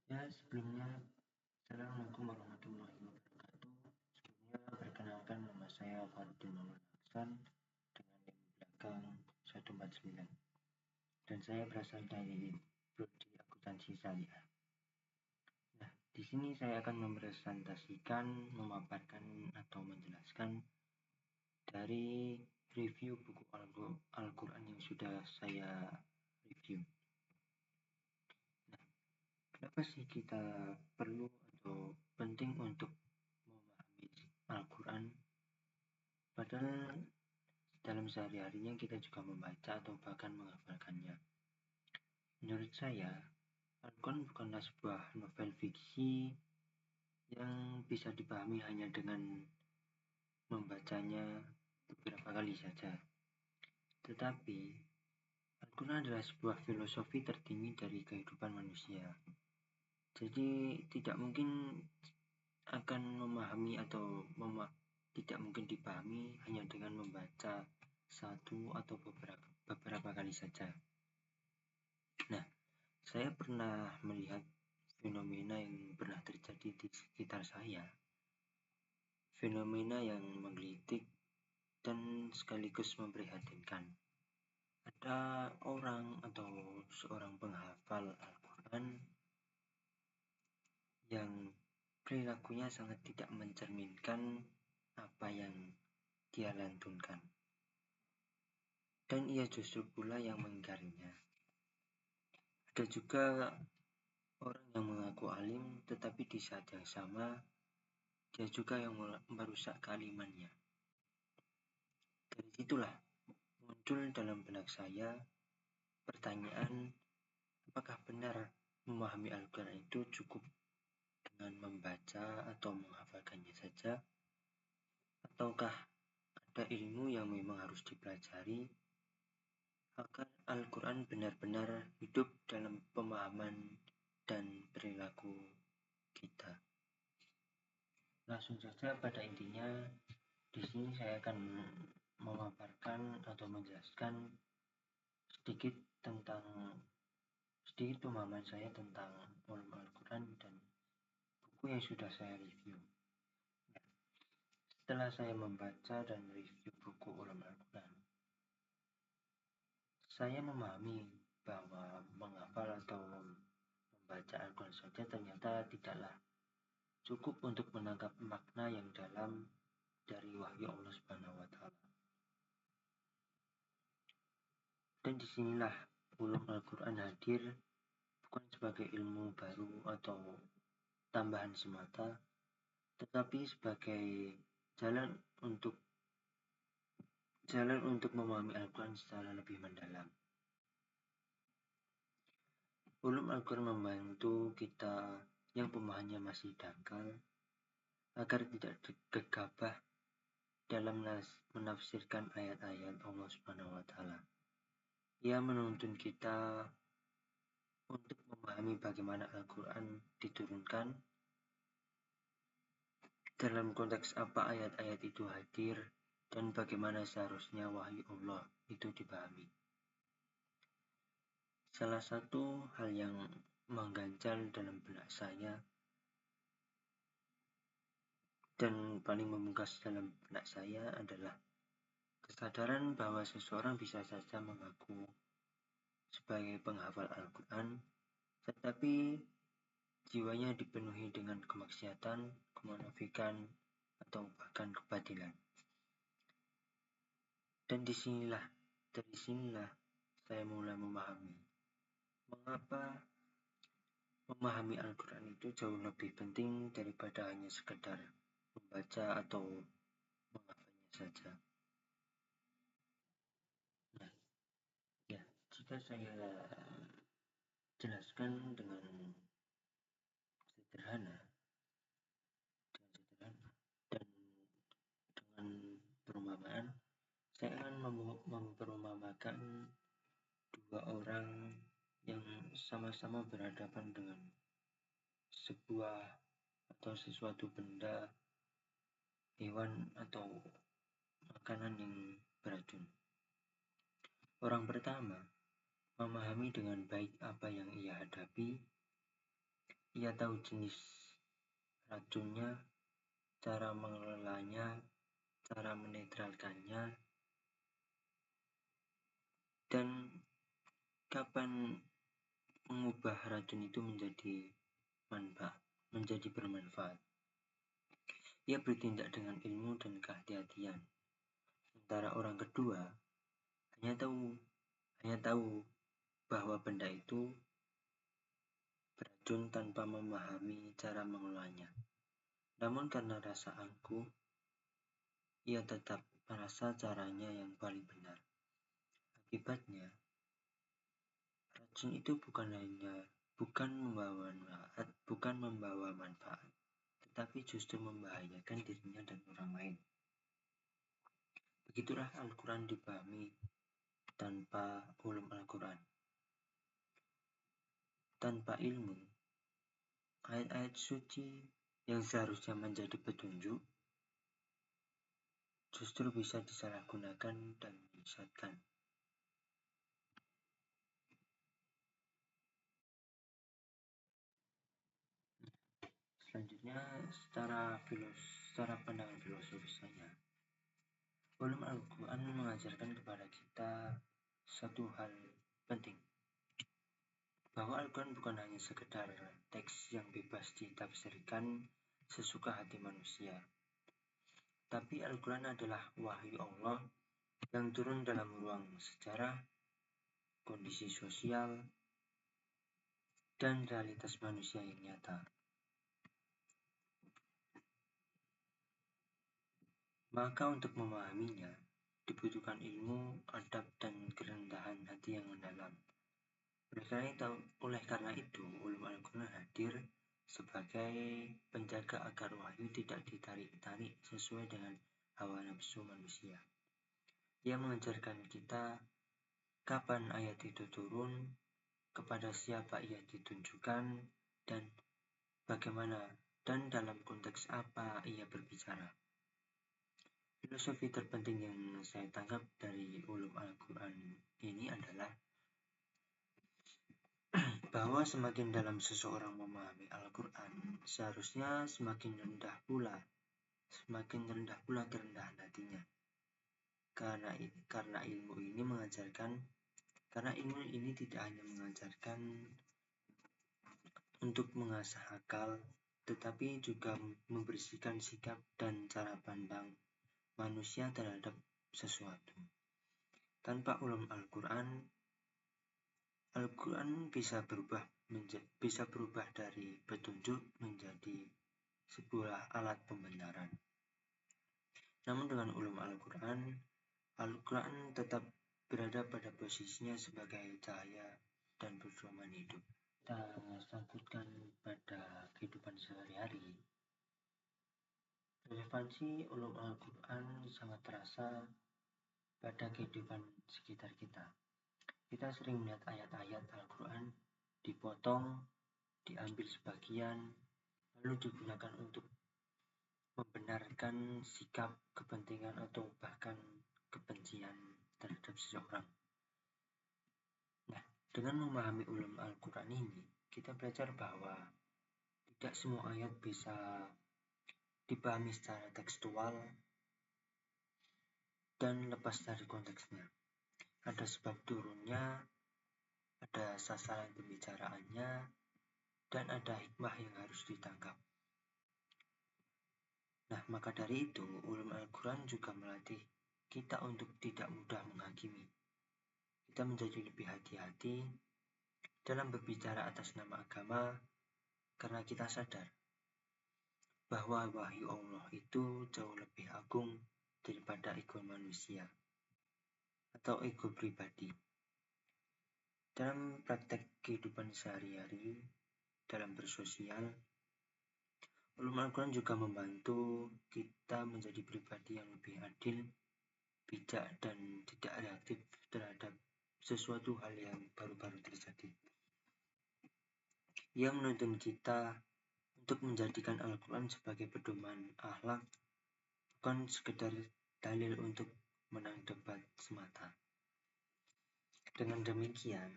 Ya, sebelumnya, Assalamualaikum warahmatullahi wabarakatuh. Sebelumnya, perkenalkan nama saya Fardun Maulana Aksan dengan NIM belakang 149. Dan saya berasal dari Prodi Akuntansi Syariah. Nah, di sini saya akan mempresentasikan, memaparkan atau menjelaskan dari review buku Al-Quran yang sudah saya review. Kenapa sih kita perlu atau penting untuk memahami Al-Quran? Padahal dalam sehari-harinya kita juga membaca atau bahkan menghafalkannya. Menurut saya, Al-Quran bukanlah sebuah novel fiksi yang bisa dipahami hanya dengan membacanya beberapa kali saja. Tetapi, Al-Quran adalah sebuah filosofi tertinggi dari kehidupan manusia. Jadi, tidak mungkin akan memahami atau tidak mungkin dipahami hanya dengan membaca satu atau beberapa kali saja. Nah, saya pernah melihat fenomena yang pernah terjadi di sekitar saya. Fenomena yang menggelitik dan sekaligus memprihatinkan. Ada orang atau seorang penghafal Al-Quran yang perilakunya sangat tidak mencerminkan apa yang dia lantunkan. Dan ia justru pula yang mengingkarinya. Ada juga orang yang mengaku alim, tetapi di saat yang sama, dia juga yang merusak kealimannya. Dari situlah muncul dalam benak saya pertanyaan, apakah benar memahami Al-Quran itu cukup dengan membaca atau menghafalkannya saja? Ataukah ada ilmu yang memang harus dipelajari agar Al-Quran benar-benar hidup dalam pemahaman dan perilaku kita? Langsung saja pada intinya, di sini saya akan memaparkan atau menjelaskan sedikit pemahaman saya tentang ulum Al-Quran dan buku yang sudah saya review. Setelah saya membaca dan review buku ulum Al-Quran, saya memahami bahwa menghafal atau membaca Al-Quran saja ternyata tidaklah cukup untuk menangkap makna yang dalam dari wahyu Allah Subhanahu wa Ta'ala. Dan disinilah ulum Al-Quran hadir bukan sebagai ilmu baru atau tambahan semata, tetapi sebagai jalan untuk memahami Al-Quran secara lebih mendalam. Ulum Al-Quran membantu kita yang pemahamannya masih dangkal agar tidak gegabah dalam menafsirkan ayat-ayat Allah Subhanahu wa Ta'ala. Ia menuntun kita untuk memahami bagaimana Al-Quran diturunkan, dalam konteks apa ayat-ayat itu hadir, dan bagaimana seharusnya wahyu Allah itu dipahami. Salah satu hal yang mengganjal dalam benak saya dan paling memungkas dalam benak saya adalah kesadaran bahwa seseorang bisa saja mengaku sebagai penghafal Al-Quran, tetapi jiwanya dipenuhi dengan kemaksiatan, kemunafikan, atau bahkan kebatilan. Dan dari sinilah saya mulai memahami mengapa memahami Al-Quran itu jauh lebih penting daripada hanya sekedar membaca atau menghafalnya saja. Nah, ya, jika saya jelaskan dengan sederhana dan dengan perumpamaan, saya akan memperumpamakan dua orang yang sama-sama berhadapan dengan sebuah atau sesuatu benda, hewan atau makanan yang beracun. Orang pertama memahami dengan baik apa yang ia hadapi, Ia tahu jenis racunnya, cara mengelolanya, cara menetralkannya, dan kapan mengubah racun itu menjadi bermanfaat. Ia bertindak dengan ilmu dan kehati-hatian. Sementara orang kedua hanya tahu bahwa benda itu beracun tanpa memahami cara mengelolanya. Namun karena rasa angkuh, ia tetap merasa caranya yang paling benar. Akibatnya, racun itu bukan membawa manfaat, tetapi justru membahayakan dirinya dan orang lain. Begitulah Al-Quran dipahami tanpa ulum Al-Quran. Tanpa ilmu, ayat-ayat suci yang seharusnya menjadi petunjuk justru bisa disalahgunakan dan menyesatkan. Selanjutnya, secara pandangan filosofis saja, ulum Al-Quran mengajarkan kepada kita satu hal penting, bahwa Al-Quran bukan hanya sekedar teks yang bebas ditafsirkan sesuka hati manusia, tapi Al-Quran adalah wahyu Allah yang turun dalam ruang sejarah, kondisi sosial, dan realitas manusia yang nyata. Maka untuk memahaminya, dibutuhkan ilmu, adab, dan kerendahan hati yang mendalam. Oleh karena itu, ulum Al-Quran hadir sebagai penjaga agar wahyu tidak ditarik-tarik sesuai dengan hawa nafsu manusia. Ia mengajarkan kita kapan ayat itu turun, kepada siapa ia ditunjukkan, dan bagaimana dan dalam konteks apa ia berbicara. Filosofi terpenting yang saya tangkap dari ulum Al-Quran ini adalah bahwa semakin dalam seseorang memahami Al-Quran, seharusnya semakin rendah pula kerendahan hatinya. Karena ilmu ini tidak hanya mengajarkan untuk mengasah akal, tetapi juga membersihkan sikap dan cara pandang manusia terhadap sesuatu. Tanpa ulum Al-Quran bisa berubah dari petunjuk menjadi sebuah alat pembenaran. Namun dengan ulum Al-Quran tetap berada pada posisinya sebagai cahaya dan pedoman hidup. Kita sangkutkan pada kehidupan sehari-hari. Relevansi ulum Al-Quran sangat terasa pada kehidupan sekitar kita. Kita sering melihat ayat-ayat Al-Quran dipotong, diambil sebagian, lalu digunakan untuk membenarkan sikap, kepentingan, atau bahkan kebencian terhadap seseorang. Nah, dengan memahami ulum Al-Quran ini, kita belajar bahwa tidak semua ayat bisa dipahami secara tekstual dan lepas dari konteksnya. Ada sebab turunnya, ada sasaran pembicaraannya, dan ada hikmah yang harus ditangkap. Nah, maka dari itu, ulum Al-Quran juga melatih kita untuk tidak mudah menghakimi. Kita menjadi lebih hati-hati dalam berbicara atas nama agama, karena kita sadar bahwa wahyu Allah itu jauh lebih agung daripada ego manusia atau ego pribadi. Dalam praktek kehidupan sehari-hari, dalam bersosial, ulum Al-Quran juga membantu kita menjadi pribadi yang lebih adil, bijak, dan tidak reaktif terhadap sesuatu hal yang baru-baru terjadi. Ia menuntun kita untuk menjadikan Al-Quran sebagai pedoman akhlak, bukan sekedar dalil untuk menang debat semata. Dengan demikian,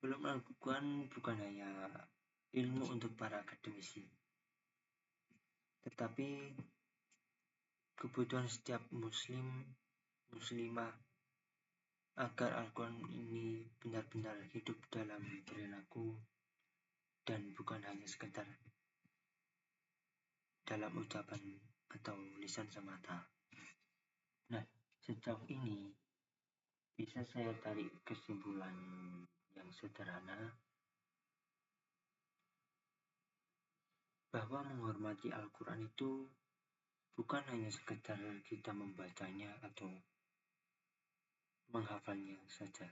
ulum Al-Quran bukan hanya ilmu untuk para akademisi. Tetapi kebutuhan setiap muslimah agar Al-Quran ini benar-benar hidup dalam perilaku dan bukan hanya sekedar dalam ucapan atau lisan semata. Nah, sejauh ini bisa saya tarik kesimpulan yang sederhana bahwa menghormati Al-Quran itu bukan hanya sekedar kita membacanya atau menghafalnya saja,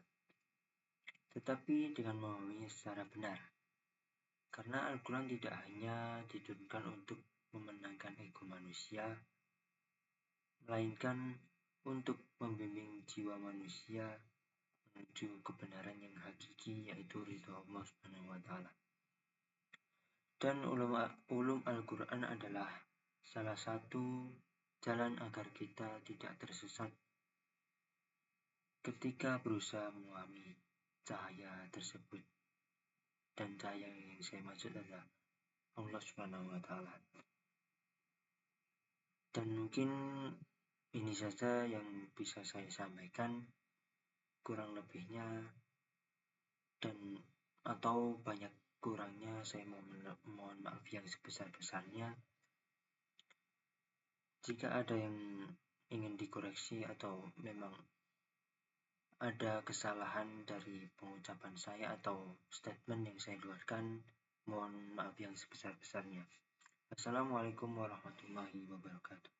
tetapi dengan memahaminya secara benar. Karena Al-Quran tidak hanya diturunkan untuk memenangkan ego manusia, melainkan untuk membimbing jiwa manusia menuju kebenaran yang hakiki, yaitu ridho Allah Subhanahu wa Ta'ala. Dan ulum Al-Quran adalah salah satu jalan agar kita tidak tersesat ketika berusaha memahami cahaya tersebut. Dan cahaya yang saya maksud adalah Allah Subhanahu wa Ta'ala. Dan mungkin ini saja yang bisa saya sampaikan, kurang lebihnya dan atau banyak kurangnya saya mohon maaf yang sebesar-besarnya. Jika ada yang ingin dikoreksi atau memang ada kesalahan dari pengucapan saya atau statement yang saya keluarkan, mohon maaf yang sebesar-besarnya. Assalamualaikum warahmatullahi wabarakatuh.